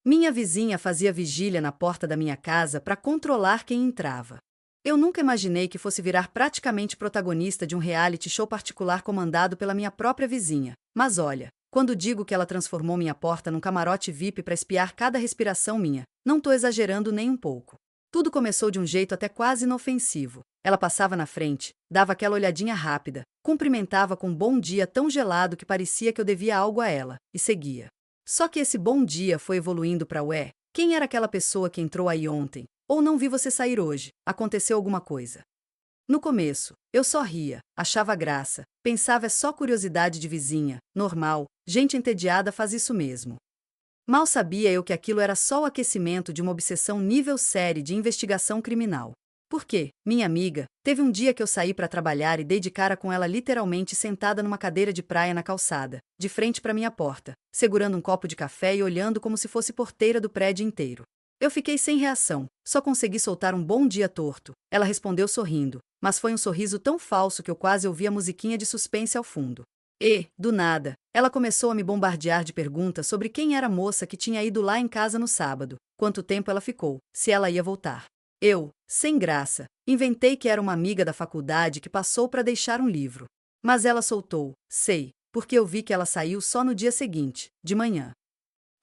Minha vizinha fazia vigília na porta da minha casa para controlar quem entrava. Eu nunca imaginei que fosse virar praticamente protagonista de um reality show particular comandado pela minha própria vizinha. Mas olha, quando digo que ela transformou minha porta num camarote VIP para espiar cada respiração minha, não tô exagerando nem um pouco. Tudo começou de um jeito até quase inofensivo. Ela passava na frente, dava aquela olhadinha rápida, cumprimentava com um bom dia tão gelado que parecia que eu devia algo a ela, e seguia. Só que esse bom dia foi evoluindo para ué, quem era aquela pessoa que entrou aí ontem? Ou não vi você sair hoje, aconteceu alguma coisa? No começo, eu só ria, achava graça, pensava é só curiosidade de vizinha, normal, gente entediada faz isso mesmo. Mal sabia eu que aquilo era só o aquecimento de uma obsessão nível série de investigação criminal. Porque, minha amiga, teve um dia que eu saí para trabalhar e dei de cara com ela literalmente sentada numa cadeira de praia na calçada, de frente para minha porta, segurando um copo de café e olhando como se fosse porteira do prédio inteiro. Eu fiquei sem reação, só consegui soltar um bom dia torto. Ela respondeu sorrindo, mas foi um sorriso tão falso que eu quase ouvi a musiquinha de suspense ao fundo. E, do nada, ela começou a me bombardear de perguntas sobre quem era a moça que tinha ido lá em casa no sábado, quanto tempo ela ficou, se ela ia voltar. Eu, sem graça, inventei que era uma amiga da faculdade que passou para deixar um livro. Mas ela soltou, sei, porque eu vi que ela saiu só no dia seguinte, de manhã.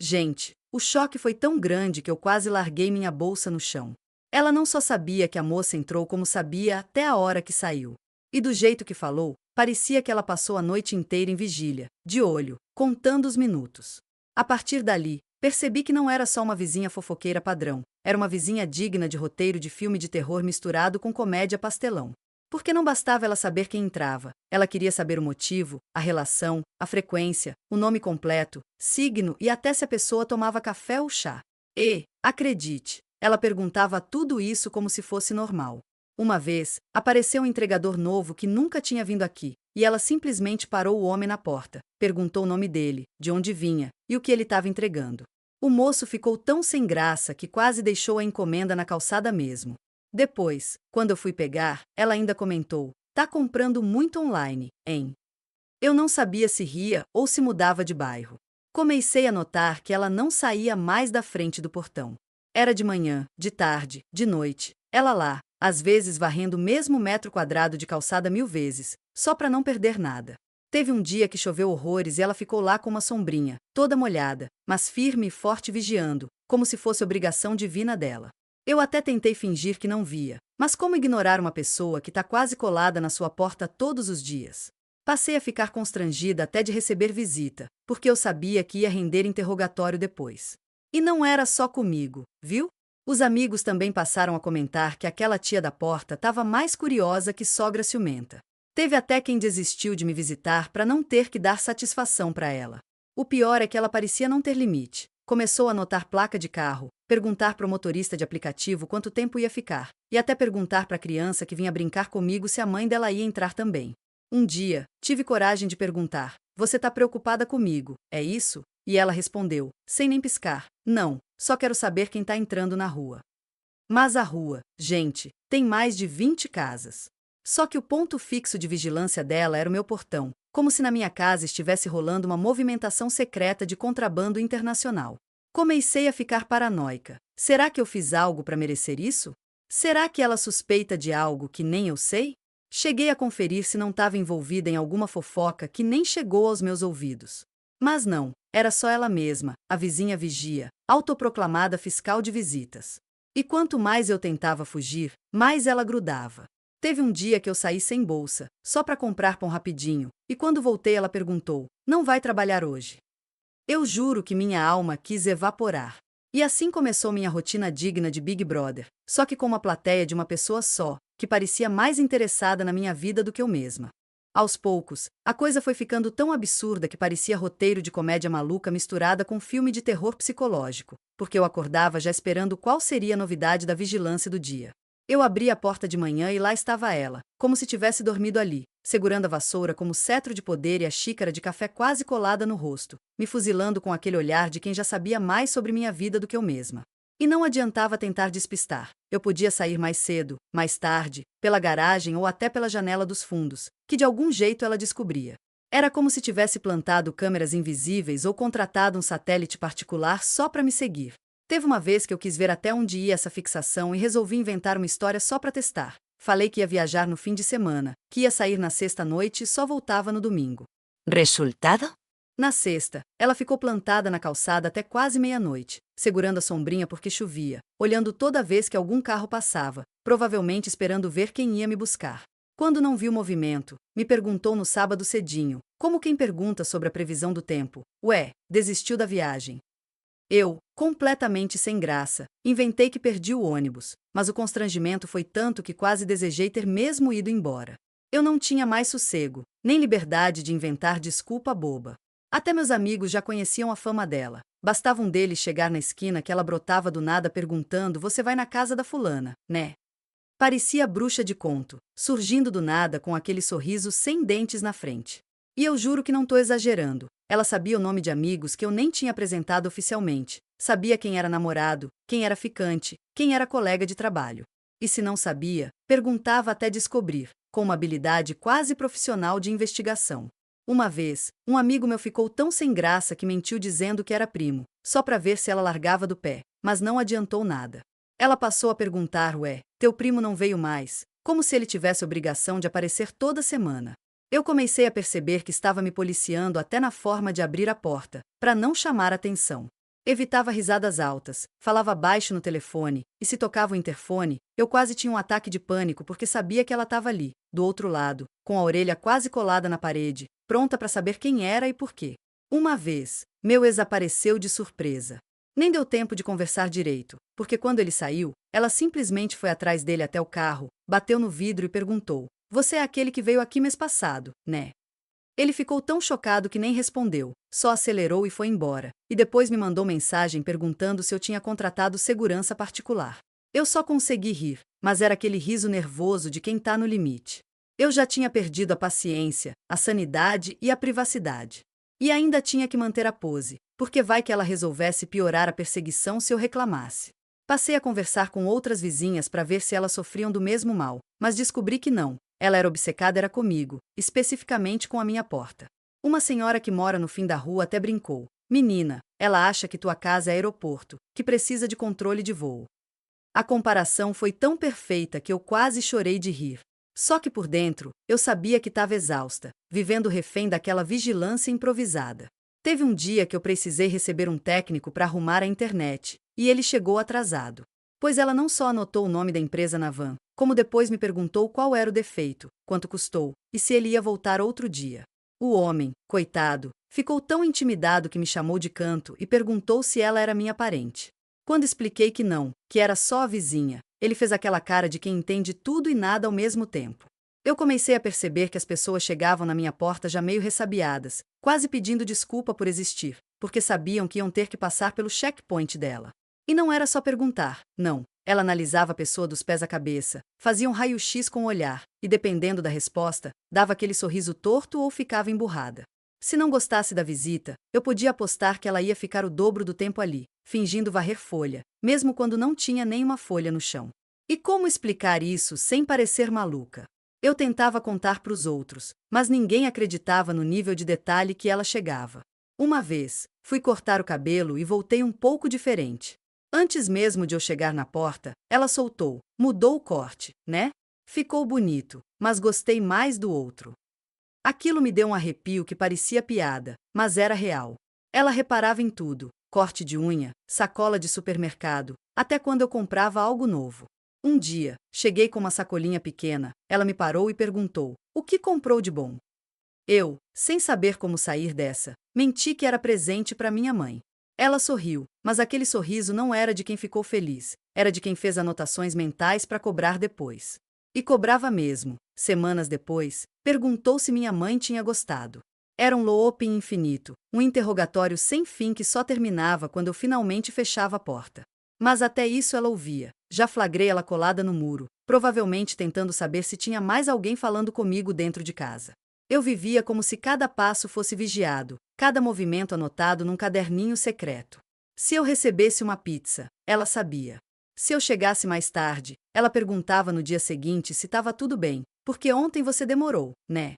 Gente, o choque foi tão grande que eu quase larguei minha bolsa no chão. Ela não só sabia que a moça entrou como sabia até a hora que saiu. E do jeito que falou, parecia que ela passou a noite inteira em vigília, de olho, contando os minutos. A partir dali, percebi que não era só uma vizinha fofoqueira padrão, era uma vizinha digna de roteiro de filme de terror misturado com comédia pastelão. Porque não bastava ela saber quem entrava, ela queria saber o motivo, a relação, a frequência, o nome completo, signo e até se a pessoa tomava café ou chá. E, acredite, ela perguntava tudo isso como se fosse normal. Uma vez, apareceu um entregador novo que nunca tinha vindo aqui, e ela simplesmente parou o homem na porta, perguntou o nome dele, de onde vinha, e o que ele estava entregando. O moço ficou tão sem graça que quase deixou a encomenda na calçada mesmo. Depois, quando eu fui pegar, ela ainda comentou, tá comprando muito online, hein? Eu não sabia se ria ou se mudava de bairro. Comecei a notar que ela não saía mais da frente do portão. Era de manhã, de tarde, de noite, ela lá, às vezes varrendo o mesmo metro quadrado de calçada 1000 vezes, só para não perder nada. Teve um dia que choveu horrores e ela ficou lá com uma sombrinha, toda molhada, mas firme e forte vigiando, como se fosse obrigação divina dela. Eu até tentei fingir que não via, mas como ignorar uma pessoa que está quase colada na sua porta todos os dias? Passei a ficar constrangida até de receber visita, porque eu sabia que ia render interrogatório depois. E não era só comigo, viu? Os amigos também passaram a comentar que aquela tia da porta estava mais curiosa que sogra ciumenta. Teve até quem desistiu de me visitar para não ter que dar satisfação para ela. O pior é que ela parecia não ter limite. Começou a anotar placa de carro, perguntar para o motorista de aplicativo quanto tempo ia ficar, e até perguntar para a criança que vinha brincar comigo se a mãe dela ia entrar também. Um dia, tive coragem de perguntar, você tá preocupada comigo, é isso? E ela respondeu, sem nem piscar, não, só quero saber quem tá entrando na rua. Mas a rua, gente, tem mais de 20 casas. Só que o ponto fixo de vigilância dela era o meu portão, como se na minha casa estivesse rolando uma movimentação secreta de contrabando internacional. Comecei a ficar paranoica. Será que eu fiz algo para merecer isso? Será que ela suspeita de algo que nem eu sei? Cheguei a conferir se não estava envolvida em alguma fofoca que nem chegou aos meus ouvidos. Mas não, era só ela mesma, a vizinha vigia, autoproclamada fiscal de visitas. E quanto mais eu tentava fugir, mais ela grudava. Teve um dia que eu saí sem bolsa, só para comprar pão rapidinho, e quando voltei ela perguntou, não vai trabalhar hoje? Eu juro que minha alma quis evaporar. E assim começou minha rotina digna de Big Brother, só que com uma plateia de uma pessoa só, que parecia mais interessada na minha vida do que eu mesma. Aos poucos, a coisa foi ficando tão absurda que parecia roteiro de comédia maluca misturada com filme de terror psicológico, porque eu acordava já esperando qual seria a novidade da vigilância do dia. Eu abri a porta de manhã e lá estava ela, como se tivesse dormido ali, segurando a vassoura como cetro de poder e a xícara de café quase colada no rosto, me fuzilando com aquele olhar de quem já sabia mais sobre minha vida do que eu mesma. E não adiantava tentar despistar. Eu podia sair mais cedo, mais tarde, pela garagem ou até pela janela dos fundos, que de algum jeito ela descobria. Era como se tivesse plantado câmeras invisíveis ou contratado um satélite particular só para me seguir. Teve uma vez que eu quis ver até onde ia essa fixação e resolvi inventar uma história só para testar. Falei que ia viajar no fim de semana, que ia sair na sexta-noite e só voltava no domingo. Resultado? Na sexta, ela ficou plantada na calçada até quase meia-noite, segurando a sombrinha porque chovia, olhando toda vez que algum carro passava, provavelmente esperando ver quem ia me buscar. Quando não viu movimento, me perguntou no sábado cedinho, como quem pergunta sobre a previsão do tempo. Ué, desistiu da viagem. Eu, completamente sem graça, inventei que perdi o ônibus, mas o constrangimento foi tanto que quase desejei ter mesmo ido embora. Eu não tinha mais sossego, nem liberdade de inventar desculpa boba. Até meus amigos já conheciam a fama dela. Bastava um deles chegar na esquina que ela brotava do nada perguntando: "Você vai na casa da fulana, né?" Parecia bruxa de conto, surgindo do nada com aquele sorriso sem dentes na frente. E eu juro que não tô exagerando. Ela sabia o nome de amigos que eu nem tinha apresentado oficialmente. Sabia quem era namorado, quem era ficante, quem era colega de trabalho. E se não sabia, perguntava até descobrir, com uma habilidade quase profissional de investigação. Uma vez, um amigo meu ficou tão sem graça que mentiu dizendo que era primo, só para ver se ela largava do pé, mas não adiantou nada. Ela passou a perguntar: "Ué, teu primo não veio mais?" Como se ele tivesse obrigação de aparecer toda semana. Eu comecei a perceber que estava me policiando até na forma de abrir a porta, para não chamar atenção. Evitava risadas altas, falava baixo no telefone, e se tocava o interfone, eu quase tinha um ataque de pânico porque sabia que ela estava ali, do outro lado, com a orelha quase colada na parede, pronta para saber quem era e por quê. Uma vez, meu ex apareceu de surpresa. Nem deu tempo de conversar direito, porque quando ele saiu, ela simplesmente foi atrás dele até o carro, bateu no vidro e perguntou: "Você é aquele que veio aqui mês passado, né?" Ele ficou tão chocado que nem respondeu, só acelerou e foi embora, e depois me mandou mensagem perguntando se eu tinha contratado segurança particular. Eu só consegui rir, mas era aquele riso nervoso de quem tá no limite. Eu já tinha perdido a paciência, a sanidade e a privacidade. E ainda tinha que manter a pose, porque vai que ela resolvesse piorar a perseguição se eu reclamasse. Passei a conversar com outras vizinhas para ver se elas sofriam do mesmo mal, mas descobri que não. Ela era obcecada era comigo, especificamente com a minha porta. Uma senhora que mora no fim da rua até brincou: "Menina, ela acha que tua casa é aeroporto, que precisa de controle de voo." A comparação foi tão perfeita que eu quase chorei de rir. Só que por dentro, eu sabia que estava exausta, vivendo refém daquela vigilância improvisada. Teve um dia que eu precisei receber um técnico para arrumar a internet, e ele chegou atrasado. Pois ela não só anotou o nome da empresa na van, como depois me perguntou qual era o defeito, quanto custou, e se ele ia voltar outro dia. O homem, coitado, ficou tão intimidado que me chamou de canto e perguntou se ela era minha parente. Quando expliquei que não, que era só a vizinha, ele fez aquela cara de quem entende tudo e nada ao mesmo tempo. Eu comecei a perceber que as pessoas chegavam na minha porta já meio ressabiadas, quase pedindo desculpa por existir, porque sabiam que iam ter que passar pelo checkpoint dela. E não era só perguntar, não. Ela analisava a pessoa dos pés à cabeça, fazia um raio-x com o olhar, e dependendo da resposta, dava aquele sorriso torto ou ficava emburrada. Se não gostasse da visita, eu podia apostar que ela ia ficar o dobro do tempo ali, fingindo varrer folha, mesmo quando não tinha nenhuma folha no chão. E como explicar isso sem parecer maluca? Eu tentava contar para os outros, mas ninguém acreditava no nível de detalhe que ela chegava. Uma vez, fui cortar o cabelo e voltei um pouco diferente. Antes mesmo de eu chegar na porta, ela soltou: "Mudou o corte, né? Ficou bonito, mas gostei mais do outro." Aquilo me deu um arrepio que parecia piada, mas era real. Ela reparava em tudo: corte de unha, sacola de supermercado, até quando eu comprava algo novo. Um dia, cheguei com uma sacolinha pequena, ela me parou e perguntou: "O que comprou de bom?" Eu, sem saber como sair dessa, menti que era presente para minha mãe. Ela sorriu, mas aquele sorriso não era de quem ficou feliz, era de quem fez anotações mentais para cobrar depois. E cobrava mesmo. Semanas depois, perguntou se minha mãe tinha gostado. Era um looping infinito, um interrogatório sem fim que só terminava quando eu finalmente fechava a porta. Mas até isso ela ouvia. Já flagrei ela colada no muro, provavelmente tentando saber se tinha mais alguém falando comigo dentro de casa. Eu vivia como se cada passo fosse vigiado, cada movimento anotado num caderninho secreto. Se eu recebesse uma pizza, ela sabia. Se eu chegasse mais tarde, ela perguntava no dia seguinte se estava tudo bem, porque ontem você demorou, né?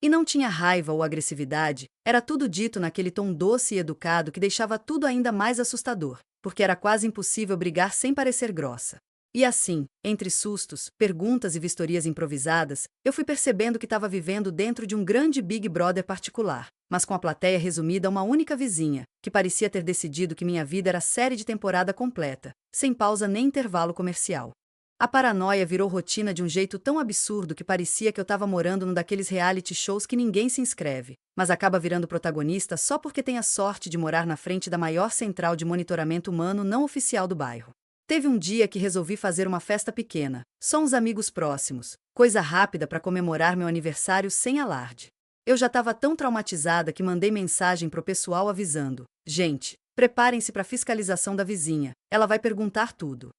E não tinha raiva ou agressividade, era tudo dito naquele tom doce e educado que deixava tudo ainda mais assustador, porque era quase impossível brigar sem parecer grossa. E assim, entre sustos, perguntas e vistorias improvisadas, eu fui percebendo que estava vivendo dentro de um grande Big Brother particular, mas com a plateia resumida a uma única vizinha, que parecia ter decidido que minha vida era série de temporada completa, sem pausa nem intervalo comercial. A paranoia virou rotina de um jeito tão absurdo que parecia que eu estava morando num daqueles reality shows que ninguém se inscreve, mas acaba virando protagonista só porque tem a sorte de morar na frente da maior central de monitoramento humano não oficial do bairro. Teve um dia que resolvi fazer uma festa pequena, só uns amigos próximos, coisa rápida para comemorar meu aniversário sem alarde. Eu já estava tão traumatizada que mandei mensagem pro pessoal avisando: gente, preparem-se para a fiscalização da vizinha, ela vai perguntar tudo.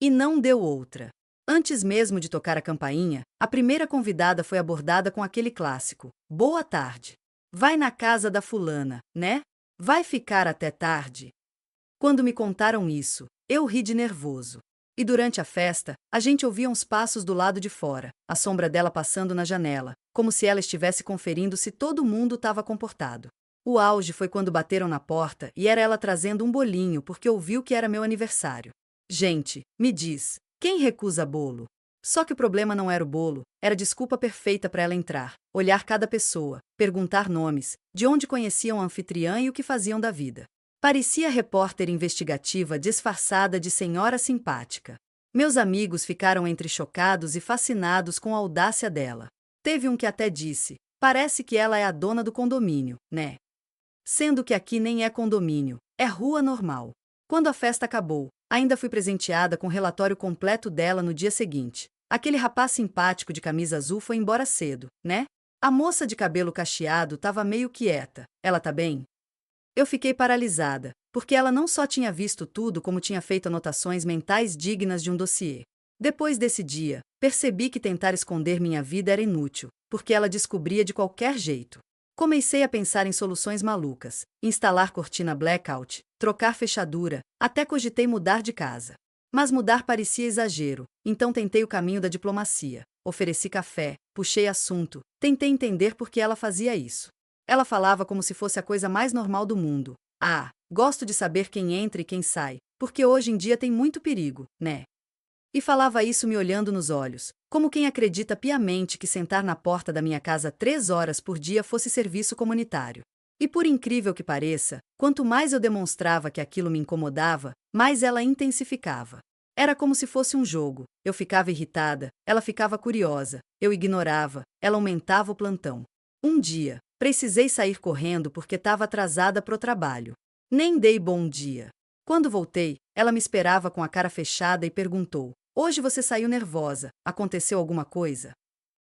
E não deu outra. Antes mesmo de tocar a campainha, a primeira convidada foi abordada com aquele clássico: boa tarde. Vai na casa da fulana, né? Vai ficar até tarde? Quando me contaram isso, eu ri de nervoso. E durante a festa, a gente ouvia uns passos do lado de fora, a sombra dela passando na janela, como se ela estivesse conferindo se todo mundo estava comportado. O auge foi quando bateram na porta e era ela trazendo um bolinho porque ouviu que era meu aniversário. Gente, me diz, quem recusa bolo? Só que o problema não era o bolo, era a desculpa perfeita para ela entrar, olhar cada pessoa, perguntar nomes, de onde conheciam a anfitriã e o que faziam da vida. Parecia repórter investigativa disfarçada de senhora simpática. Meus amigos ficaram entre chocados e fascinados com a audácia dela. Teve um que até disse: parece que ela é a dona do condomínio, né? Sendo que aqui nem é condomínio, é rua normal. Quando a festa acabou, ainda fui presenteada com o relatório completo dela no dia seguinte. Aquele rapaz simpático de camisa azul foi embora cedo, né? A moça de cabelo cacheado estava meio quieta. Ela tá bem? Eu fiquei paralisada, porque ela não só tinha visto tudo como tinha feito anotações mentais dignas de um dossiê. Depois desse dia, percebi que tentar esconder minha vida era inútil, porque ela descobria de qualquer jeito. Comecei a pensar em soluções malucas, instalar cortina blackout, trocar fechadura, até cogitei mudar de casa. Mas mudar parecia exagero, então tentei o caminho da diplomacia. Ofereci café, puxei assunto, tentei entender por que ela fazia isso. Ela falava como se fosse a coisa mais normal do mundo. Ah, gosto de saber quem entra e quem sai, porque hoje em dia tem muito perigo, né? E falava isso me olhando nos olhos, como quem acredita piamente que sentar na porta da minha casa 3 horas por dia fosse serviço comunitário. E por incrível que pareça, quanto mais eu demonstrava que aquilo me incomodava, mais ela intensificava. Era como se fosse um jogo. Eu ficava irritada, ela ficava curiosa, eu ignorava, ela aumentava o plantão. Um dia, precisei sair correndo porque estava atrasada pro trabalho. Nem dei bom dia. Quando voltei, ela me esperava com a cara fechada e perguntou: hoje você saiu nervosa, aconteceu alguma coisa?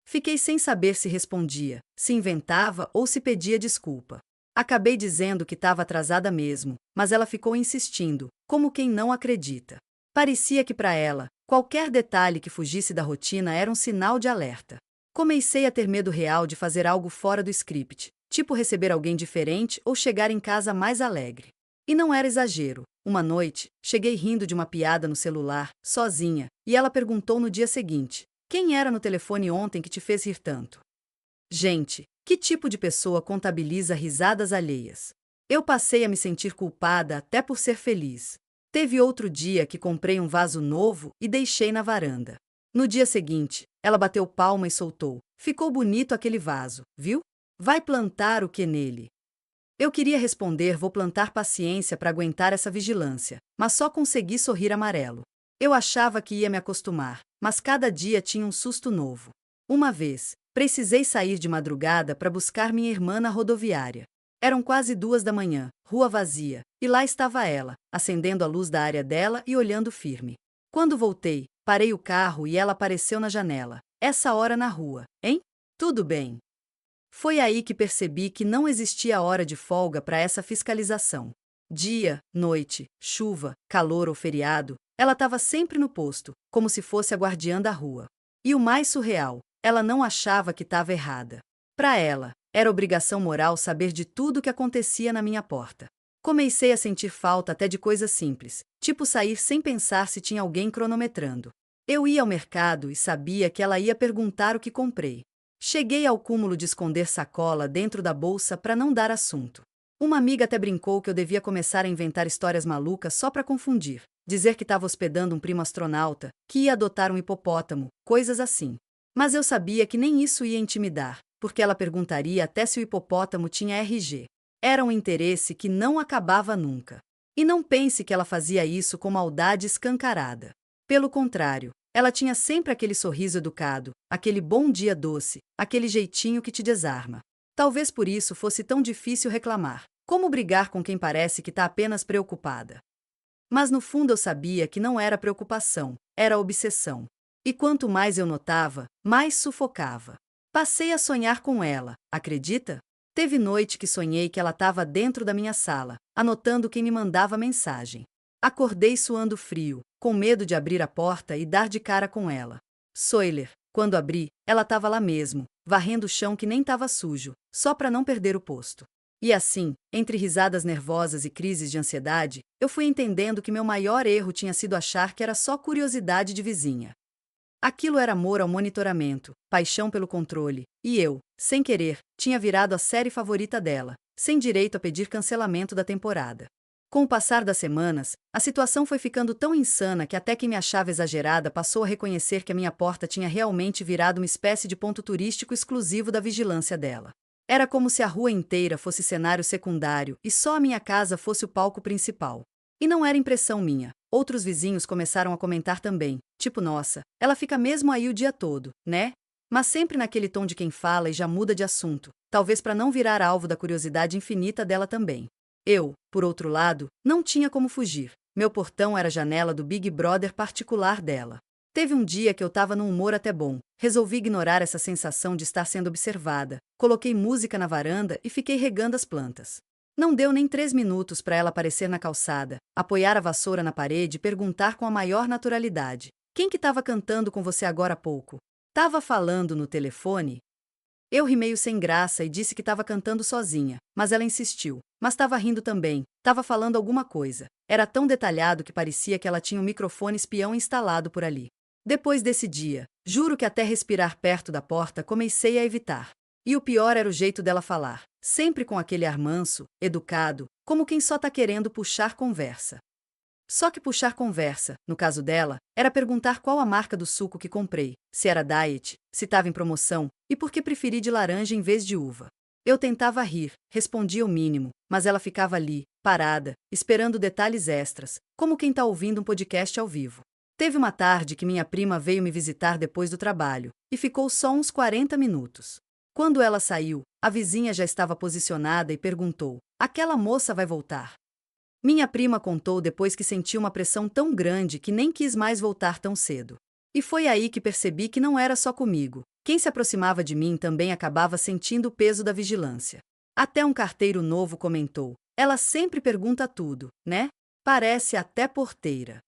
Fiquei sem saber se respondia, se inventava ou se pedia desculpa. Acabei dizendo que estava atrasada mesmo, mas ela ficou insistindo, como quem não acredita. Parecia que para ela, qualquer detalhe que fugisse da rotina era um sinal de alerta. Comecei a ter medo real de fazer algo fora do script, tipo receber alguém diferente ou chegar em casa mais alegre. E não era exagero. Uma noite, cheguei rindo de uma piada no celular, sozinha, e ela perguntou no dia seguinte: quem era no telefone ontem que te fez rir tanto? Gente, que tipo de pessoa contabiliza risadas alheias? Eu passei a me sentir culpada até por ser feliz. Teve outro dia que comprei um vaso novo e deixei na varanda. No dia seguinte, ela bateu palma e soltou: ficou bonito aquele vaso, viu? Vai plantar o que nele? Eu queria responder: vou plantar paciência para aguentar essa vigilância, mas só consegui sorrir amarelo. Eu achava que ia me acostumar, mas cada dia tinha um susto novo. Uma vez, precisei sair de madrugada para buscar minha irmã na rodoviária. Eram quase 2 da manhã, rua vazia, e lá estava ela, acendendo a luz da área dela e olhando firme. Quando voltei, parei o carro e ela apareceu na janela. Essa hora na rua, hein? Tudo bem. Foi aí que percebi que não existia hora de folga para essa fiscalização. Dia, noite, chuva, calor ou feriado, ela estava sempre no posto, como se fosse a guardiã da rua. E o mais surreal, ela não achava que estava errada. Para ela, era obrigação moral saber de tudo o que acontecia na minha porta. Comecei a sentir falta até de coisas simples, tipo sair sem pensar se tinha alguém cronometrando. Eu ia ao mercado e sabia que ela ia perguntar o que comprei. Cheguei ao cúmulo de esconder sacola dentro da bolsa para não dar assunto. Uma amiga até brincou que eu devia começar a inventar histórias malucas só para confundir. Dizer que estava hospedando um primo astronauta, que ia adotar um hipopótamo, coisas assim. Mas eu sabia que nem isso ia intimidar, porque ela perguntaria até se o hipopótamo tinha RG. Era um interesse que não acabava nunca. E não pense que ela fazia isso com maldade escancarada. Pelo contrário, ela tinha sempre aquele sorriso educado, aquele bom dia doce, aquele jeitinho que te desarma. Talvez por isso fosse tão difícil reclamar. Como brigar com quem parece que está apenas preocupada? Mas no fundo eu sabia que não era preocupação, era obsessão. E quanto mais eu notava, mais sufocava. Passei a sonhar com ela, acredita? Teve noite que sonhei que ela estava dentro da minha sala, anotando quem me mandava mensagem. Acordei suando frio, com medo de abrir a porta e dar de cara com ela. Soiler, quando abri, ela estava lá mesmo, varrendo o chão que nem estava sujo, só para não perder o posto. E assim, entre risadas nervosas e crises de ansiedade, eu fui entendendo que meu maior erro tinha sido achar que era só curiosidade de vizinha. Aquilo era amor ao monitoramento, paixão pelo controle, e eu, sem querer, tinha virado a série favorita dela, sem direito a pedir cancelamento da temporada. Com o passar das semanas, a situação foi ficando tão insana que até quem me achava exagerada passou a reconhecer que a minha porta tinha realmente virado uma espécie de ponto turístico exclusivo da vigilância dela. Era como se a rua inteira fosse cenário secundário e só a minha casa fosse o palco principal. E não era impressão minha. Outros vizinhos começaram a comentar também, tipo, nossa, ela fica mesmo aí o dia todo, né? Mas sempre naquele tom de quem fala e já muda de assunto, talvez para não virar alvo da curiosidade infinita dela também. Eu, por outro lado, não tinha como fugir. Meu portão era a janela do Big Brother particular dela. Teve um dia que eu estava num humor até bom. Resolvi ignorar essa sensação de estar sendo observada. Coloquei música na varanda e fiquei regando as plantas. Não deu nem 3 minutos para ela aparecer na calçada, apoiar a vassoura na parede e perguntar com a maior naturalidade: quem que estava cantando com você agora há pouco? Tava falando no telefone? Eu ri meio sem graça e disse que estava cantando sozinha, mas ela insistiu. Mas estava rindo também, estava falando alguma coisa. Era tão detalhado que parecia que ela tinha um microfone espião instalado por ali. Depois desse dia, juro que até respirar perto da porta comecei a evitar. E o pior era o jeito dela falar, sempre com aquele ar manso, educado, como quem só tá querendo puxar conversa. Só que puxar conversa, no caso dela, era perguntar qual a marca do suco que comprei, se era diet, se estava em promoção, e por que preferi de laranja em vez de uva. Eu tentava rir, respondia o mínimo, mas ela ficava ali, parada, esperando detalhes extras, como quem tá ouvindo um podcast ao vivo. Teve uma tarde que minha prima veio me visitar depois do trabalho, e ficou só uns 40 minutos. Quando ela saiu, a vizinha já estava posicionada e perguntou: aquela moça vai voltar? Minha prima contou depois que sentiu uma pressão tão grande que nem quis mais voltar tão cedo. E foi aí que percebi que não era só comigo. Quem se aproximava de mim também acabava sentindo o peso da vigilância. Até um carteiro novo comentou: ela sempre pergunta tudo, né? Parece até porteira.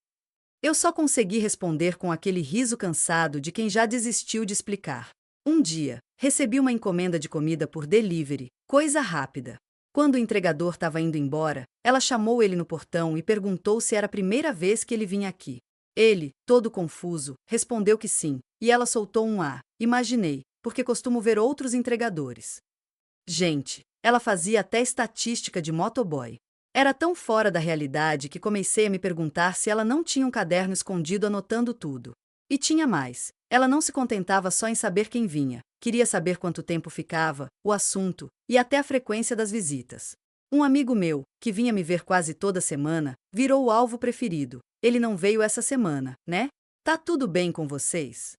Eu só consegui responder com aquele riso cansado de quem já desistiu de explicar. Um dia, recebi uma encomenda de comida por delivery, coisa rápida. Quando o entregador estava indo embora, ela chamou ele no portão e perguntou se era a primeira vez que ele vinha aqui. Ele, todo confuso, respondeu que sim, e ela soltou um "ah, imaginei, porque costumo ver outros entregadores". Gente, ela fazia até estatística de motoboy. Era tão fora da realidade que comecei a me perguntar se ela não tinha um caderno escondido anotando tudo. E tinha mais. Ela não se contentava só em saber quem vinha. Queria saber quanto tempo ficava, o assunto e até a frequência das visitas. Um amigo meu, que vinha me ver quase toda semana, virou o alvo preferido. Ele não veio essa semana, né? Tá tudo bem com vocês?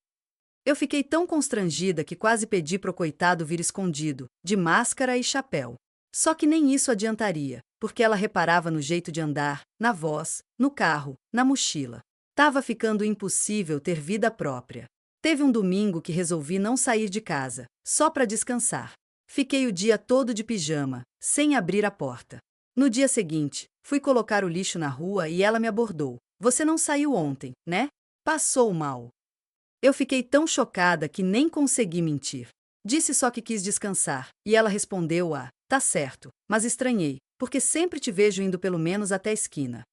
Eu fiquei tão constrangida que quase pedi pro coitado vir escondido, de máscara e chapéu. Só que nem isso adiantaria, porque ela reparava no jeito de andar, na voz, no carro, na mochila. Tava ficando impossível ter vida própria. Teve um domingo que resolvi não sair de casa, só para descansar. Fiquei o dia todo de pijama, sem abrir a porta. No dia seguinte, fui colocar o lixo na rua e ela me abordou. Você não saiu ontem, né? Passou mal. Eu fiquei tão chocada que nem consegui mentir. Disse só que quis descansar, e ela respondeu: ah, tá certo, mas estranhei, porque sempre te vejo indo pelo menos até a esquina.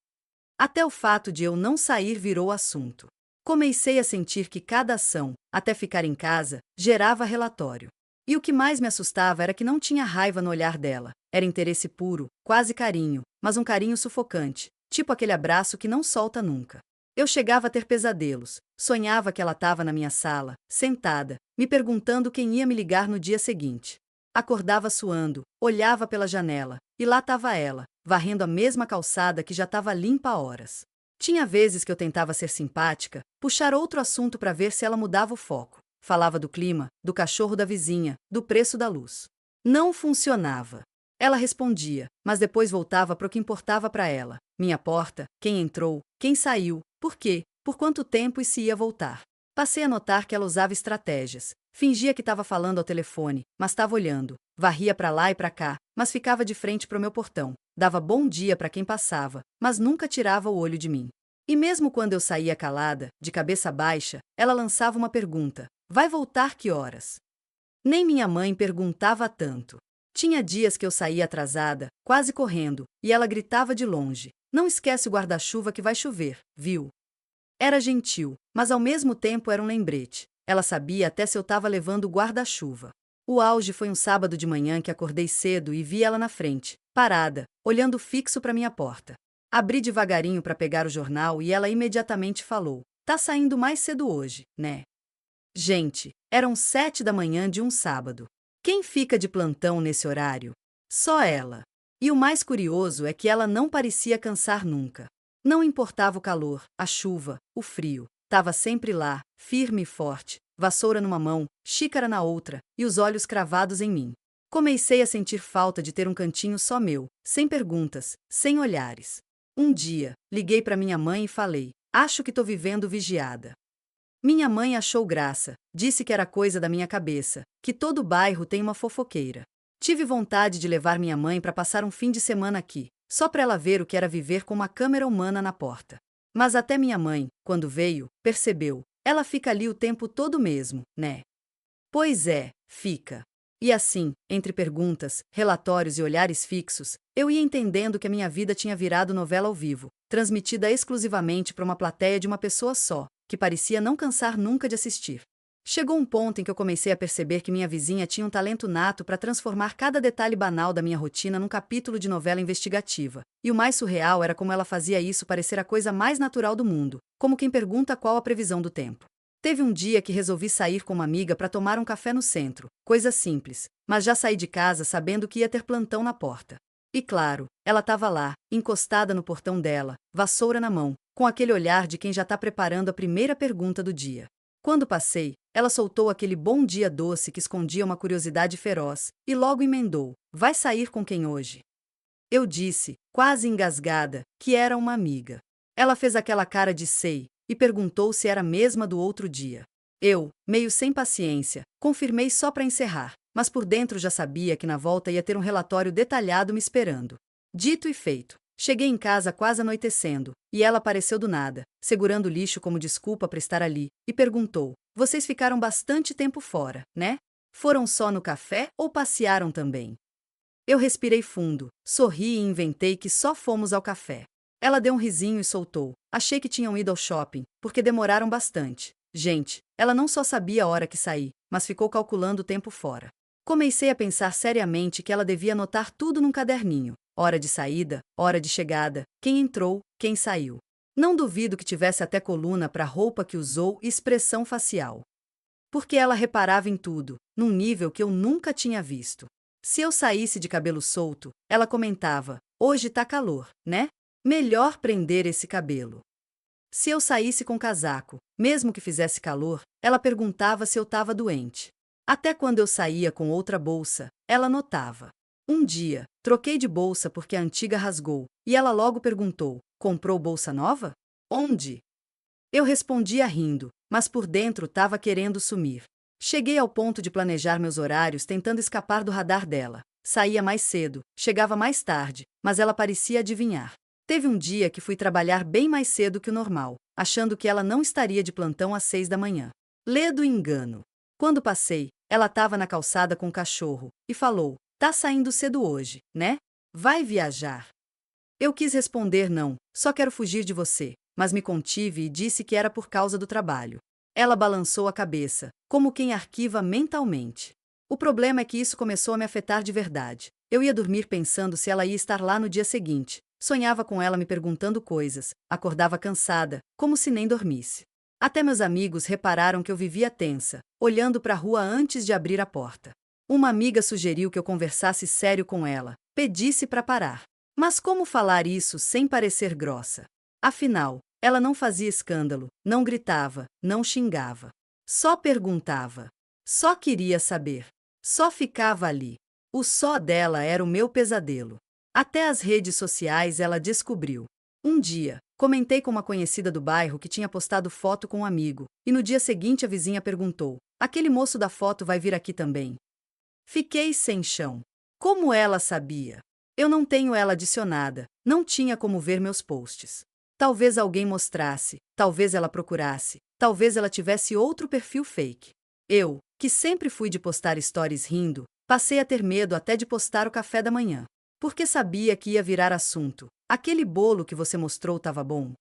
Até o fato de eu não sair virou assunto. Comecei a sentir que cada ação, até ficar em casa, gerava relatório. E o que mais me assustava era que não tinha raiva no olhar dela. Era interesse puro, quase carinho, mas um carinho sufocante, tipo aquele abraço que não solta nunca. Eu chegava a ter pesadelos, sonhava que ela estava na minha sala, sentada, me perguntando quem ia me ligar no dia seguinte. Acordava suando, olhava pela janela, e lá estava ela, varrendo a mesma calçada que já estava limpa há horas. Tinha vezes que eu tentava ser simpática, puxar outro assunto para ver se ela mudava o foco. Falava do clima, do cachorro da vizinha, do preço da luz. Não funcionava. Ela respondia, mas depois voltava para o que importava para ela. Minha porta, quem entrou, quem saiu, por quê, por quanto tempo e se ia voltar. Passei a notar que ela usava estratégias. Fingia que estava falando ao telefone, mas estava olhando. Varria para lá e para cá, mas ficava de frente para o meu portão. Dava bom dia para quem passava, mas nunca tirava o olho de mim. E mesmo quando eu saía calada, de cabeça baixa, ela lançava uma pergunta: vai voltar que horas? Nem minha mãe perguntava tanto. Tinha dias que eu saía atrasada, quase correndo, e ela gritava de longe: não esquece o guarda-chuva que vai chover, viu? Era gentil, mas ao mesmo tempo era um lembrete. Ela sabia até se eu estava levando o guarda-chuva. O auge foi um sábado de manhã que acordei cedo e vi ela na frente, parada, olhando fixo para minha porta. Abri devagarinho para pegar o jornal e ela imediatamente falou: tá saindo mais cedo hoje, né? Gente, eram 7 da manhã de um sábado. Quem fica de plantão nesse horário? Só ela. E o mais curioso é que ela não parecia cansar nunca. Não importava o calor, a chuva, o frio. Estava sempre lá, firme e forte, vassoura numa mão, xícara na outra, e os olhos cravados em mim. Comecei a sentir falta de ter um cantinho só meu, sem perguntas, sem olhares. Um dia, liguei para minha mãe e falei: acho que tô vivendo vigiada. Minha mãe achou graça, disse que era coisa da minha cabeça, que todo bairro tem uma fofoqueira. Tive vontade de levar minha mãe para passar um fim de semana aqui, só para ela ver o que era viver com uma câmera humana na porta. Mas até minha mãe, quando veio, percebeu: ela fica ali o tempo todo mesmo, né? Pois é, fica. E assim, entre perguntas, relatórios e olhares fixos, eu ia entendendo que a minha vida tinha virado novela ao vivo, transmitida exclusivamente para uma plateia de uma pessoa só, que parecia não cansar nunca de assistir. Chegou um ponto em que eu comecei a perceber que minha vizinha tinha um talento nato para transformar cada detalhe banal da minha rotina num capítulo de novela investigativa. E o mais surreal era como ela fazia isso parecer a coisa mais natural do mundo, como quem pergunta qual a previsão do tempo. Teve um dia que resolvi sair com uma amiga para tomar um café no centro, coisa simples, mas já saí de casa sabendo que ia ter plantão na porta. E claro, ela estava lá, encostada no portão dela, vassoura na mão, com aquele olhar de quem já está preparando a primeira pergunta do dia. Quando passei, ela soltou aquele bom dia doce que escondia uma curiosidade feroz, e logo emendou: vai sair com quem hoje? Eu disse, quase engasgada, que era uma amiga. Ela fez aquela cara de sei, e perguntou se era a mesma do outro dia. Eu, meio sem paciência, confirmei só para encerrar, mas por dentro já sabia que na volta ia ter um relatório detalhado me esperando. Dito e feito. Cheguei em casa quase anoitecendo, e ela apareceu do nada, segurando o lixo como desculpa para estar ali, e perguntou: vocês ficaram bastante tempo fora, né? Foram só no café ou passearam também? Eu respirei fundo, sorri e inventei que só fomos ao café. Ela deu um risinho e soltou: achei que tinham ido ao shopping, porque demoraram bastante. Gente, ela não só sabia a hora que saí, mas ficou calculando o tempo fora. Comecei a pensar seriamente que ela devia anotar tudo num caderninho. Hora de saída, hora de chegada, quem entrou, quem saiu. Não duvido que tivesse até coluna para a roupa que usou e expressão facial. Porque ela reparava em tudo, num nível que eu nunca tinha visto. Se eu saísse de cabelo solto, ela comentava: hoje tá calor, né? Melhor prender esse cabelo. Se eu saísse com casaco, mesmo que fizesse calor, ela perguntava se eu estava doente. Até quando eu saía com outra bolsa, ela notava. Um dia, troquei de bolsa porque a antiga rasgou, e ela logo perguntou: comprou bolsa nova? Onde? Eu respondia rindo, mas por dentro estava querendo sumir. Cheguei ao ponto de planejar meus horários tentando escapar do radar dela. Saía mais cedo, chegava mais tarde, mas ela parecia adivinhar. Teve um dia que fui trabalhar bem mais cedo que o normal, achando que ela não estaria de plantão às 6 da manhã. Ledo engano. Quando passei, ela estava na calçada com o cachorro, e falou: tá saindo cedo hoje, né? Vai viajar. Eu quis responder não, só quero fugir de você, mas me contive e disse que era por causa do trabalho. Ela balançou a cabeça, como quem arquiva mentalmente. O problema é que isso começou a me afetar de verdade. Eu ia dormir pensando se ela ia estar lá no dia seguinte. Sonhava com ela me perguntando coisas, acordava cansada, como se nem dormisse. Até meus amigos repararam que eu vivia tensa, olhando para a rua antes de abrir a porta. Uma amiga sugeriu que eu conversasse sério com ela, pedisse para parar. Mas como falar isso sem parecer grossa? Afinal, ela não fazia escândalo, não gritava, não xingava. Só perguntava. Só queria saber. Só ficava ali. O só dela era o meu pesadelo. Até as redes sociais ela descobriu. Um dia, comentei com uma conhecida do bairro que tinha postado foto com um amigo, e no dia seguinte a vizinha perguntou: aquele moço da foto vai vir aqui também? Fiquei sem chão. Como ela sabia? Eu não tenho ela adicionada, não tinha como ver meus posts. Talvez alguém mostrasse, talvez ela procurasse, talvez ela tivesse outro perfil fake. Eu, que sempre fui de postar stories rindo, passei a ter medo até de postar o café da manhã. Porque sabia que ia virar assunto. Aquele bolo que você mostrou estava bom?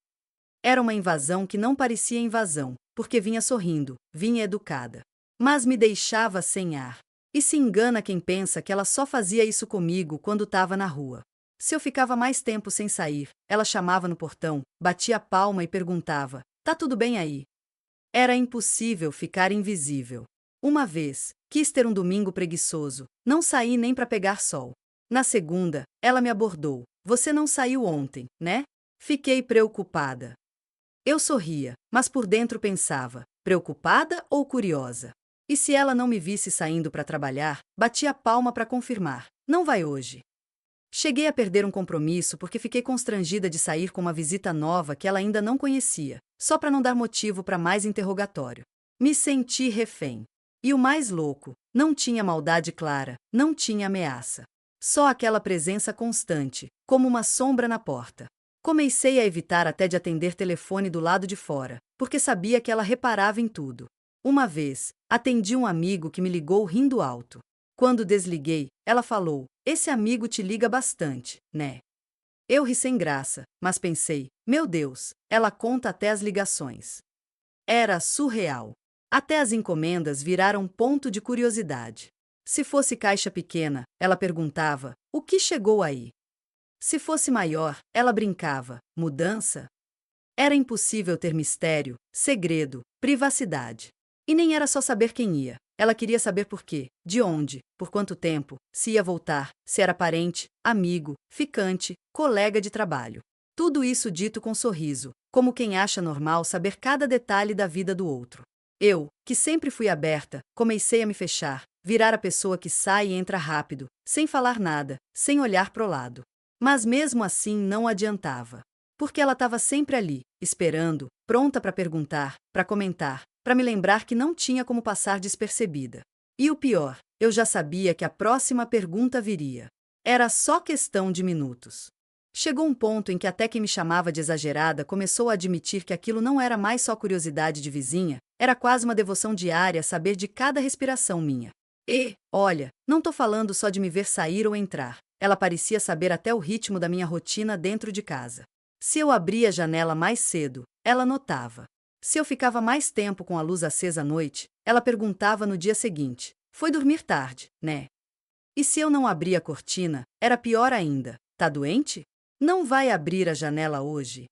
Era uma invasão que não parecia invasão, porque vinha sorrindo, vinha educada. Mas me deixava sem ar. E se engana quem pensa que ela só fazia isso comigo quando estava na rua. Se eu ficava mais tempo sem sair, ela chamava no portão, batia a palma e perguntava: tá tudo bem aí? Era impossível ficar invisível. Uma vez, quis ter um domingo preguiçoso, não saí nem para pegar sol. Na segunda, ela me abordou: você não saiu ontem, né? Fiquei preocupada. Eu sorria, mas por dentro pensava: preocupada ou curiosa? E se ela não me visse saindo para trabalhar, batia a palma para confirmar: não vai hoje. Cheguei a perder um compromisso porque fiquei constrangida de sair com uma visita nova que ela ainda não conhecia, só para não dar motivo para mais interrogatório. Me senti refém. E o mais louco, não tinha maldade clara, não tinha ameaça. Só aquela presença constante, como uma sombra na porta. Comecei a evitar até de atender telefone do lado de fora, porque sabia que ela reparava em tudo. Uma vez, atendi um amigo que me ligou rindo alto. Quando desliguei, ela falou: esse amigo te liga bastante, né? Eu ri sem graça, mas pensei: meu Deus, ela conta até as ligações. Era surreal. Até as encomendas viraram ponto de curiosidade. Se fosse caixa pequena, ela perguntava: o que chegou aí? Se fosse maior, ela brincava: mudança? Era impossível ter mistério, segredo, privacidade. E nem era só saber quem ia. Ela queria saber por quê, de onde, por quanto tempo, se ia voltar, se era parente, amigo, ficante, colega de trabalho. Tudo isso dito com sorriso, como quem acha normal saber cada detalhe da vida do outro. Eu, que sempre fui aberta, comecei a me fechar, virar a pessoa que sai e entra rápido, sem falar nada, sem olhar pro lado. Mas mesmo assim não adiantava. Porque ela estava sempre ali, esperando, pronta para perguntar, para comentar, para me lembrar que não tinha como passar despercebida. E o pior, eu já sabia que a próxima pergunta viria. Era só questão de minutos. Chegou um ponto em que até quem me chamava de exagerada começou a admitir que aquilo não era mais só curiosidade de vizinha, era quase uma devoção diária saber de cada respiração minha. E, olha, não tô falando só de me ver sair ou entrar. Ela parecia saber até o ritmo da minha rotina dentro de casa. Se eu abria a janela mais cedo, ela notava. Se eu ficava mais tempo com a luz acesa à noite, ela perguntava no dia seguinte: foi dormir tarde, né? E se eu não abria a cortina, era pior ainda: tá doente? Não vai abrir a janela hoje?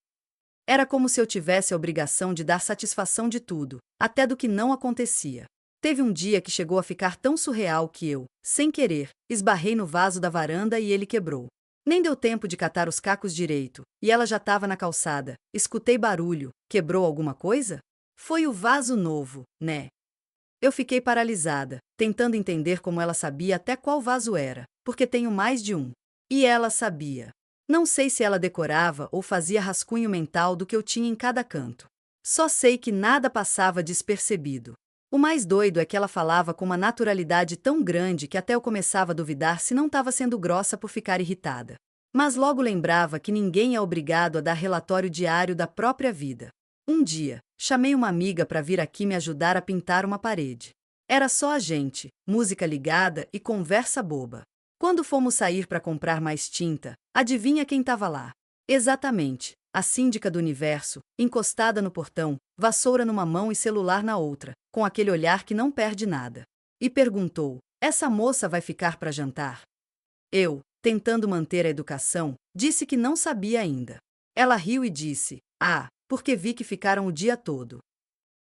Era como se eu tivesse a obrigação de dar satisfação de tudo, até do que não acontecia. Teve um dia que chegou a ficar tão surreal que eu, sem querer, esbarrei no vaso da varanda e ele quebrou. Nem deu tempo de catar os cacos direito, e ela já estava na calçada. Escutei barulho. Quebrou alguma coisa? Foi o vaso novo, né? Eu fiquei paralisada, tentando entender como ela sabia até qual vaso era, porque tenho mais de um. E ela sabia. Não sei se ela decorava ou fazia rascunho mental do que eu tinha em cada canto. Só sei que nada passava despercebido. O mais doido é que ela falava com uma naturalidade tão grande que até eu começava a duvidar se não estava sendo grossa por ficar irritada. Mas logo lembrava que ninguém é obrigado a dar relatório diário da própria vida. Um dia, chamei uma amiga para vir aqui me ajudar a pintar uma parede. Era só a gente, música ligada e conversa boba. Quando fomos sair para comprar mais tinta, adivinha quem estava lá? Exatamente, a síndica do universo, encostada no portão, vassoura numa mão e celular na outra, com aquele olhar que não perde nada. E perguntou: essa moça vai ficar para jantar? Eu, tentando manter a educação, disse que não sabia ainda. Ela riu e disse: ah, porque vi que ficaram o dia todo.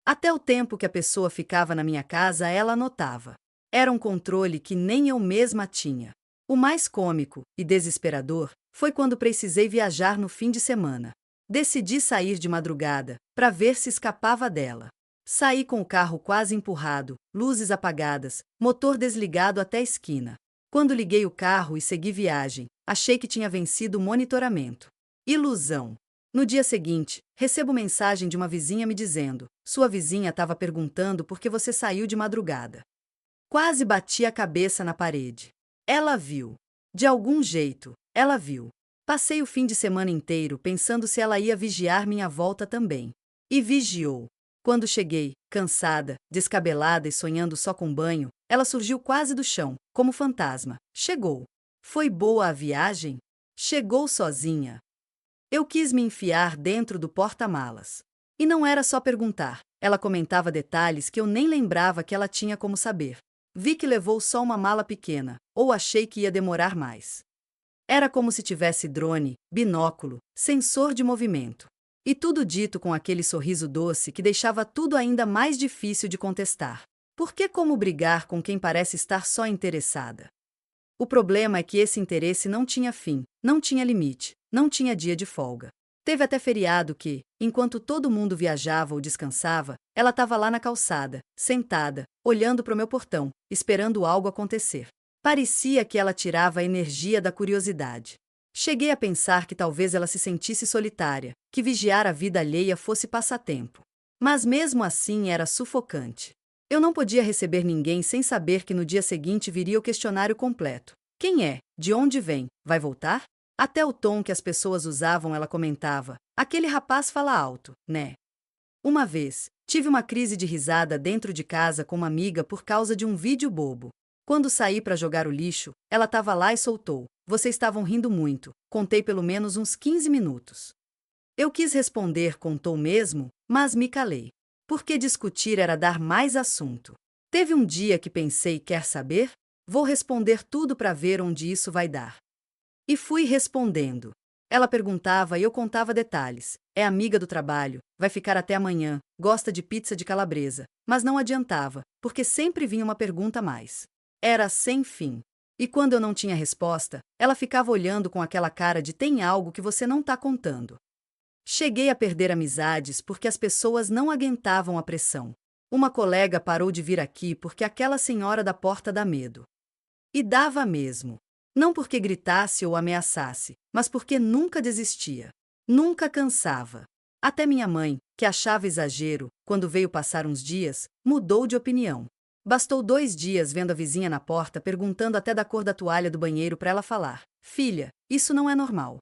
Até o tempo que a pessoa ficava na minha casa ela anotava. Era um controle que nem eu mesma tinha. O mais cômico e desesperador foi quando precisei viajar no fim de semana. Decidi sair de madrugada, para ver se escapava dela. Saí com o carro quase empurrado, luzes apagadas, motor desligado até a esquina. Quando liguei o carro e segui viagem, achei que tinha vencido o monitoramento. Ilusão. No dia seguinte, recebo mensagem de uma vizinha me dizendo: sua vizinha estava perguntando por que você saiu de madrugada. Quase bati a cabeça na parede. Ela viu. De algum jeito, ela viu. Passei o fim de semana inteiro pensando se ela ia vigiar minha volta também. E vigiou. Quando cheguei, cansada, descabelada e sonhando só com banho, ela surgiu quase do chão, como fantasma. Chegou. Foi boa a viagem? Chegou sozinha. Eu quis me enfiar dentro do porta-malas. E não era só perguntar, ela comentava detalhes que eu nem lembrava que ela tinha como saber. Vi que levou só uma mala pequena, ou achei que ia demorar mais. Era como se tivesse drone, binóculo, sensor de movimento. E tudo dito com aquele sorriso doce que deixava tudo ainda mais difícil de contestar. Por que como brigar com quem parece estar só interessada? O problema é que esse interesse não tinha fim, não tinha limite, não tinha dia de folga. Teve até feriado que, enquanto todo mundo viajava ou descansava, ela estava lá na calçada, sentada, olhando para o meu portão, esperando algo acontecer. Parecia que ela tirava a energia da curiosidade. Cheguei a pensar que talvez ela se sentisse solitária, que vigiar a vida alheia fosse passatempo. Mas mesmo assim era sufocante. Eu não podia receber ninguém sem saber que no dia seguinte viria o questionário completo. Quem é? De onde vem? Vai voltar? Até o tom que as pessoas usavam ela comentava: aquele rapaz fala alto, né? Uma vez, tive uma crise de risada dentro de casa com uma amiga por causa de um vídeo bobo. Quando saí para jogar o lixo, ela estava lá e soltou: vocês estavam rindo muito. Contei pelo menos uns 15 minutos. Eu quis responder contou mesmo, mas me calei. Porque discutir era dar mais assunto. Teve um dia que pensei: quer saber? Vou responder tudo para ver onde isso vai dar. E fui respondendo. Ela perguntava e eu contava detalhes. É amiga do trabalho, vai ficar até amanhã, gosta de pizza de calabresa. Mas não adiantava, porque sempre vinha uma pergunta a mais. Era sem fim. E quando eu não tinha resposta, ela ficava olhando com aquela cara de tem algo que você não está contando. Cheguei a perder amizades porque as pessoas não aguentavam a pressão. Uma colega parou de vir aqui porque aquela senhora da porta dá medo. E dava mesmo. Não porque gritasse ou ameaçasse, mas porque nunca desistia. Nunca cansava. Até minha mãe, que achava exagero, quando veio passar uns dias, mudou de opinião. Bastou 2 dias vendo a vizinha na porta perguntando até da cor da toalha do banheiro para ela falar: filha, isso não é normal.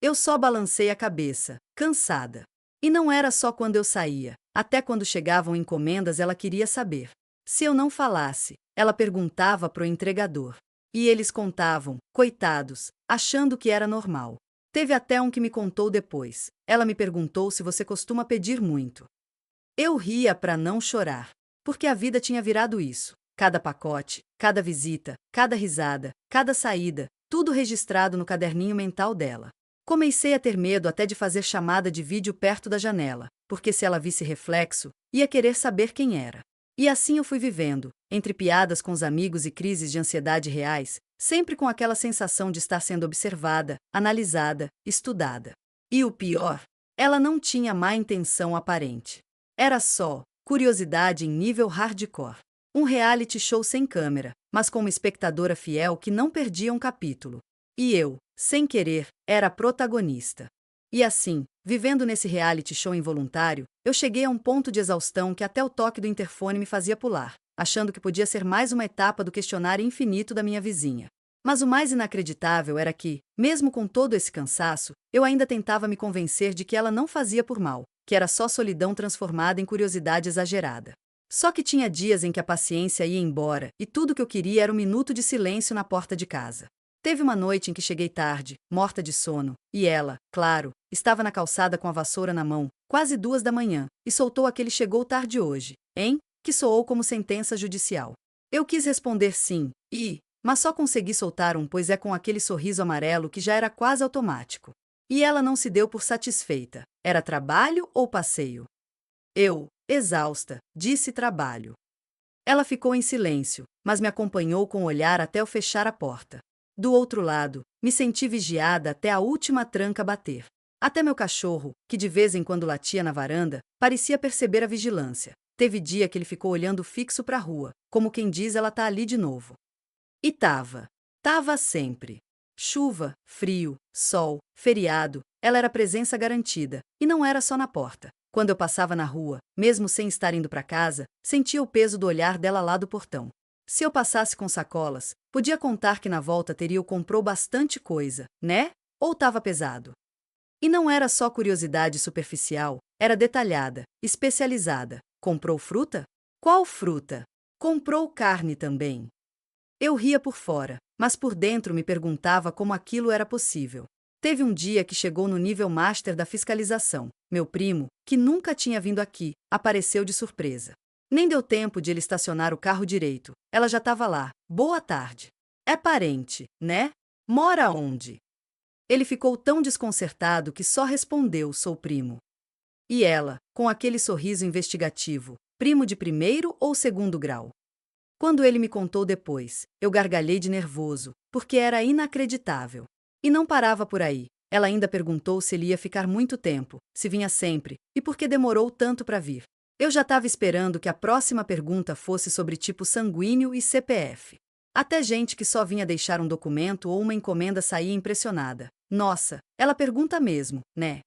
Eu só balancei a cabeça, cansada. E não era só quando eu saía, até quando chegavam encomendas ela queria saber. Se eu não falasse, ela perguntava pro entregador. E eles contavam, coitados, achando que era normal. Teve até um que me contou depois. Ela me perguntou se você costuma pedir muito. Eu ria para não chorar, porque a vida tinha virado isso. Cada pacote, cada visita, cada risada, cada saída, tudo registrado no caderninho mental dela. Comecei a ter medo até de fazer chamada de vídeo perto da janela, porque se ela visse reflexo, ia querer saber quem era. E assim eu fui vivendo, entre piadas com os amigos e crises de ansiedade reais, sempre com aquela sensação de estar sendo observada, analisada, estudada. E o pior, ela não tinha má intenção aparente. Era só curiosidade em nível hardcore. Um reality show sem câmera, mas com uma espectadora fiel que não perdia um capítulo. E eu, sem querer, era a protagonista. E assim, vivendo nesse reality show involuntário, eu cheguei a um ponto de exaustão que até o toque do interfone me fazia pular, achando que podia ser mais uma etapa do questionário infinito da minha vizinha. Mas o mais inacreditável era que, mesmo com todo esse cansaço, eu ainda tentava me convencer de que ela não fazia por mal, que era só solidão transformada em curiosidade exagerada. Só que tinha dias em que a paciência ia embora e tudo que eu queria era um minuto de silêncio na porta de casa. Teve uma noite em que cheguei tarde, morta de sono, e ela, claro, estava na calçada com a vassoura na mão, quase 2 da manhã, e soltou aquele "chegou tarde hoje, hein?", que soou como sentença judicial. Eu quis responder sim, mas só consegui soltar pois é com aquele sorriso amarelo que já era quase automático. E ela não se deu por satisfeita. Era trabalho ou passeio? Eu, exausta, disse trabalho. Ela ficou em silêncio, mas me acompanhou com o olhar até eu fechar a porta. Do outro lado, me senti vigiada até a última tranca bater. Até meu cachorro, que de vez em quando latia na varanda, parecia perceber a vigilância. Teve dia que ele ficou olhando fixo para a rua, como quem diz ela tá ali de novo. E tava sempre. Chuva, frio, sol, feriado, ela era presença garantida, e não era só na porta. Quando eu passava na rua, mesmo sem estar indo para casa, sentia o peso do olhar dela lá do portão. Se eu passasse com sacolas, podia contar que na volta teria comprou bastante coisa, né? Ou tava pesado? E não era só curiosidade superficial, era detalhada, especializada. Comprou fruta? Qual fruta? Comprou carne também. Eu ria por fora, mas por dentro me perguntava como aquilo era possível. Teve um dia que chegou no nível master da fiscalização. Meu primo, que nunca tinha vindo aqui, apareceu de surpresa. Nem deu tempo de ele estacionar o carro direito. Ela já estava lá. Boa tarde. É parente, né? Mora onde? Ele ficou tão desconcertado que só respondeu: sou primo. E ela, com aquele sorriso investigativo: primo de primeiro ou segundo grau? Quando ele me contou depois, eu gargalhei de nervoso, porque era inacreditável. E não parava por aí. Ela ainda perguntou se ele ia ficar muito tempo, se vinha sempre, e por que demorou tanto para vir. Eu já estava esperando que a próxima pergunta fosse sobre tipo sanguíneo e CPF. Até gente que só vinha deixar um documento ou uma encomenda saía impressionada. Nossa, ela pergunta mesmo, né?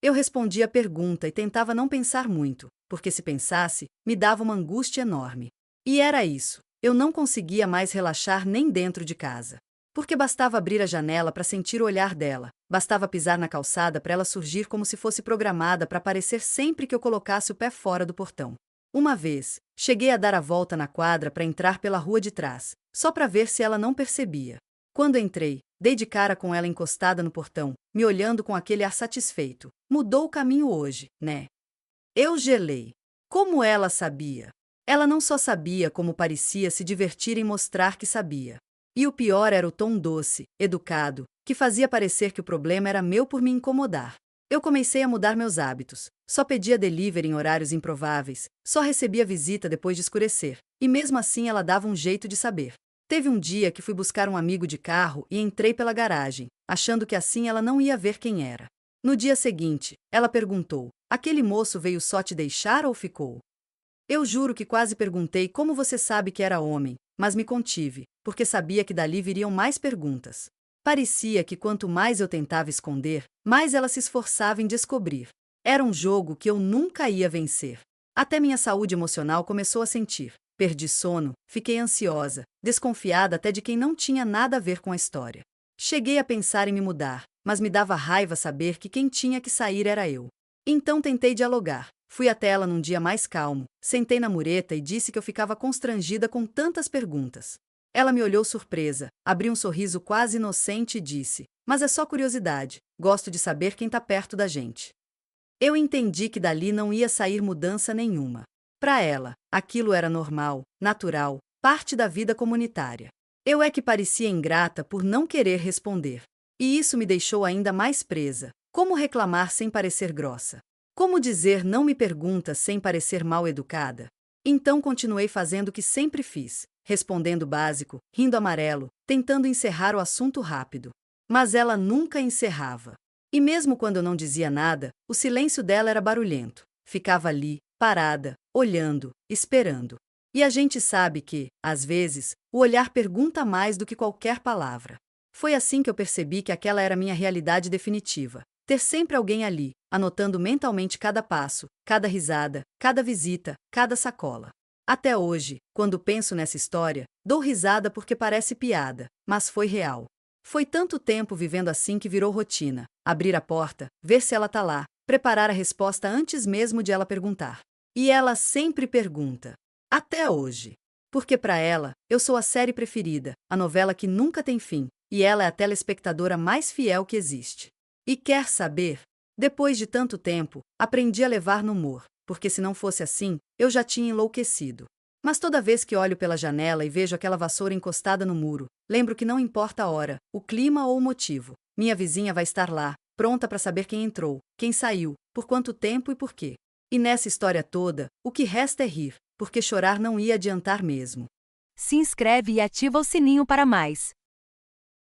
Eu respondia a pergunta e tentava não pensar muito, porque se pensasse, me dava uma angústia enorme. E era isso, eu não conseguia mais relaxar nem dentro de casa. Porque bastava abrir a janela para sentir o olhar dela, bastava pisar na calçada para ela surgir como se fosse programada para aparecer sempre que eu colocasse o pé fora do portão. Uma vez, cheguei a dar a volta na quadra para entrar pela rua de trás, só para ver se ela não percebia. Quando entrei, dei de cara com ela encostada no portão, me olhando com aquele ar satisfeito. Mudou o caminho hoje, né? Eu gelei. Como ela sabia? Ela não só sabia como parecia se divertir em mostrar que sabia. E o pior era o tom doce, educado, que fazia parecer que o problema era meu por me incomodar. Eu comecei a mudar meus hábitos. Só pedia delivery em horários improváveis, só recebia visita depois de escurecer. E mesmo assim ela dava um jeito de saber. Teve um dia que fui buscar um amigo de carro e entrei pela garagem, achando que assim ela não ia ver quem era. No dia seguinte, ela perguntou: aquele moço veio só te deixar ou ficou? Eu juro que quase perguntei como você sabe que era homem, mas me contive, porque sabia que dali viriam mais perguntas. Parecia que quanto mais eu tentava esconder, mais ela se esforçava em descobrir. Era um jogo que eu nunca ia vencer. Até minha saúde emocional começou a sentir. Perdi sono, fiquei ansiosa, desconfiada até de quem não tinha nada a ver com a história. Cheguei a pensar em me mudar, mas me dava raiva saber que quem tinha que sair era eu. Então tentei dialogar. Fui até ela num dia mais calmo, sentei na mureta e disse que eu ficava constrangida com tantas perguntas. Ela me olhou surpresa, abriu um sorriso quase inocente e disse: mas é só curiosidade, gosto de saber quem tá perto da gente. Eu entendi que dali não ia sair mudança nenhuma. Para ela, aquilo era normal, natural, parte da vida comunitária. Eu é que parecia ingrata por não querer responder. E isso me deixou ainda mais presa. Como reclamar sem parecer grossa? Como dizer não me pergunta sem parecer mal educada? Então continuei fazendo o que sempre fiz, respondendo básico, rindo amarelo, tentando encerrar o assunto rápido. Mas ela nunca encerrava. E mesmo quando eu não dizia nada, o silêncio dela era barulhento. Ficava ali, parada, olhando, esperando. E a gente sabe que, às vezes, o olhar pergunta mais do que qualquer palavra. Foi assim que eu percebi que aquela era minha realidade definitiva. Ter sempre alguém ali, anotando mentalmente cada passo, cada risada, cada visita, cada sacola. Até hoje, quando penso nessa história, dou risada porque parece piada, mas foi real. Foi tanto tempo vivendo assim que virou rotina. Abrir a porta, ver se ela tá lá, preparar a resposta antes mesmo de ela perguntar. E ela sempre pergunta. Até hoje. Porque para ela, eu sou a série preferida, a novela que nunca tem fim, e ela é a telespectadora mais fiel que existe. E quer saber? Depois de tanto tempo, aprendi a levar no humor, porque se não fosse assim, eu já tinha enlouquecido. Mas toda vez que olho pela janela e vejo aquela vassoura encostada no muro, lembro que não importa a hora, o clima ou o motivo, minha vizinha vai estar lá, pronta para saber quem entrou, quem saiu, por quanto tempo e por quê. E nessa história toda, o que resta é rir, porque chorar não ia adiantar mesmo. Se inscreve e ativa o sininho para mais.